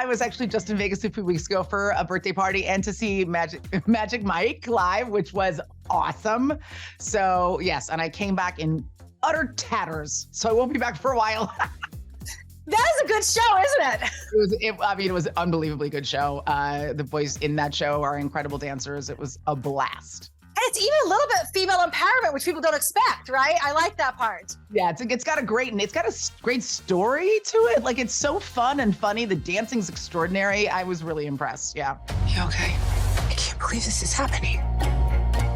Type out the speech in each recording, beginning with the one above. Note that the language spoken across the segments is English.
I was actually just in Vegas a few weeks ago for a birthday party and to see Magic Mike live, which was awesome. So yes, and I came back in utter tatters. So I won't be back for a while. That is a good show, isn't it? It was an unbelievably good show. The boys in that show are incredible dancers. It was a blast. And it's even a little bit female empowerment, which people don't expect, right? I like that part. Yeah, it's got a great story to it. Like, it's so fun and funny. The dancing's extraordinary. I was really impressed. Yeah. You okay? I can't believe this is happening.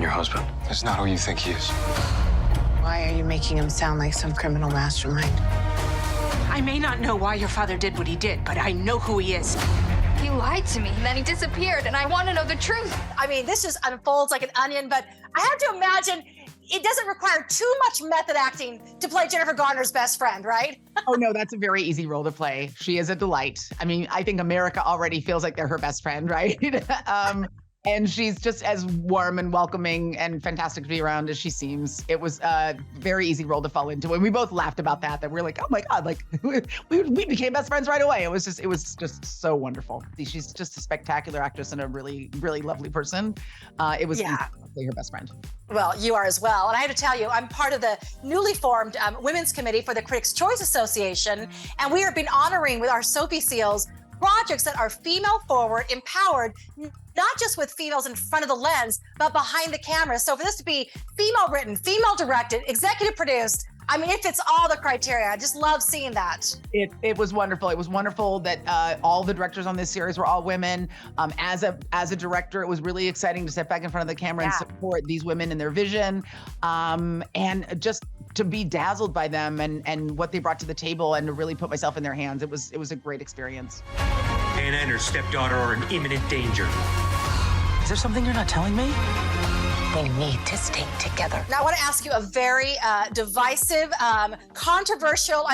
Your husband is not who you think he is. Why are you making him sound like some criminal mastermind? I may not know why your father did what he did, but I know who he is. He lied to me, and then he disappeared, and I want to know the truth. I mean, this just unfolds like an onion, but I have to imagine it doesn't require too much method acting to play Jennifer Garner's best friend, right? Oh, no, that's a very easy role to play. She is a delight. I mean, I think America already feels like they're her best friend, right? And she's just as warm and welcoming and fantastic to be around as she seems. It was a very easy role to fall into. And we both laughed about that we're like, oh my God, like we became best friends right away. It was just so wonderful. She's just a spectacular actress and a really, really lovely person. It was exactly her best friend. Well, you are as well. And I have to tell you, I'm part of the newly formed Women's Committee for the Critics' Choice Association. And we have been honoring with our Soapy Seals projects that are female forward, empowered, not just with females in front of the lens, but behind the camera. So for this to be female written, female directed, executive produced, I mean, it fits all the criteria. I just love seeing that. It was wonderful. It was wonderful that all the directors on this series were all women. As a director, it was really exciting to step back in front of the camera and support these women and their vision, and just to be dazzled by them and what they brought to the table, and to really put myself in their hands. It was a great experience. Anna and her stepdaughter are in imminent danger. Is there something you're not telling me? They need to stay together. Now, I want to ask you a very divisive, controversial,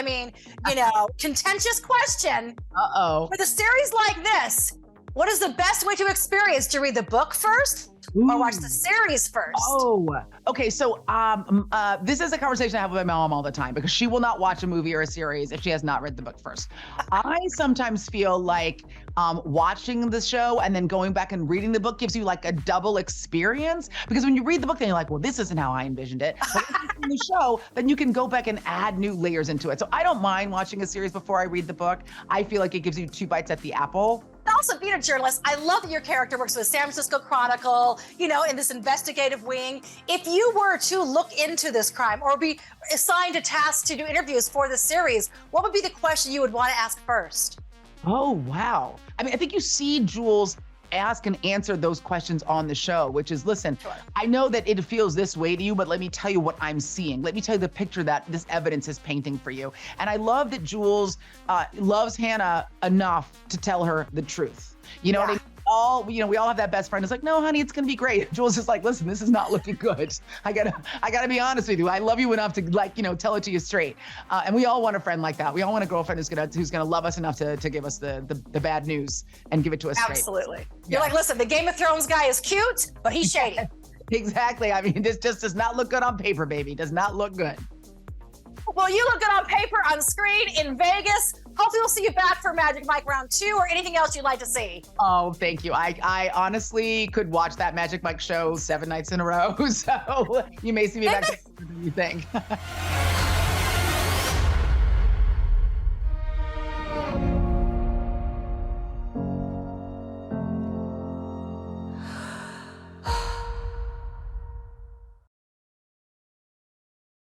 contentious question. Uh-oh. With a series like this, what is the best way to experience? To read the book first or watch the series first? Oh, okay. So this is a conversation I have with my mom all the time, because she will not watch a movie or a series if she has not read the book first. I sometimes feel like watching the show and then going back and reading the book gives you like a double experience, because when you read the book, then you're like, well, this isn't how I envisioned it. But when you see the show, then you can go back and add new layers into it. So I don't mind watching a series before I read the book. I feel like it gives you 2 bites at the apple. Also, being a journalist, I love that your character works with San Francisco Chronicle, in this investigative wing. If you were to look into this crime or be assigned a task to do interviews for the series, what would be the question you would want to ask first? Oh, wow. I mean, I think you see Jules ask and answer those questions on the show, which is, listen, I know that it feels this way to you, but let me tell you what I'm seeing. Let me tell you the picture that this evidence is painting for you. And I love that Jules loves Hannah enough to tell her the truth. You know what I mean? We all have that best friend. It's like, no, honey, it's gonna be great. Jules is like, listen, this is not looking good. I gotta be honest with you. I love you enough to tell it to you straight. And we all want a friend like that. We all want a girlfriend who's gonna love us enough to give us the bad news and give it to us straight. Absolutely. You're like, listen, the Game of Thrones guy is cute, but he's shady. Exactly. I mean, this just does not look good on paper, baby. Does not look good. Well, you look good on paper, on screen, in Vegas. Hopefully we'll see you back for Magic Mike Round 2 or anything else you'd like to see. Oh, thank you. I honestly could watch that Magic Mike show 7 nights in a row. So you may see me back than you think.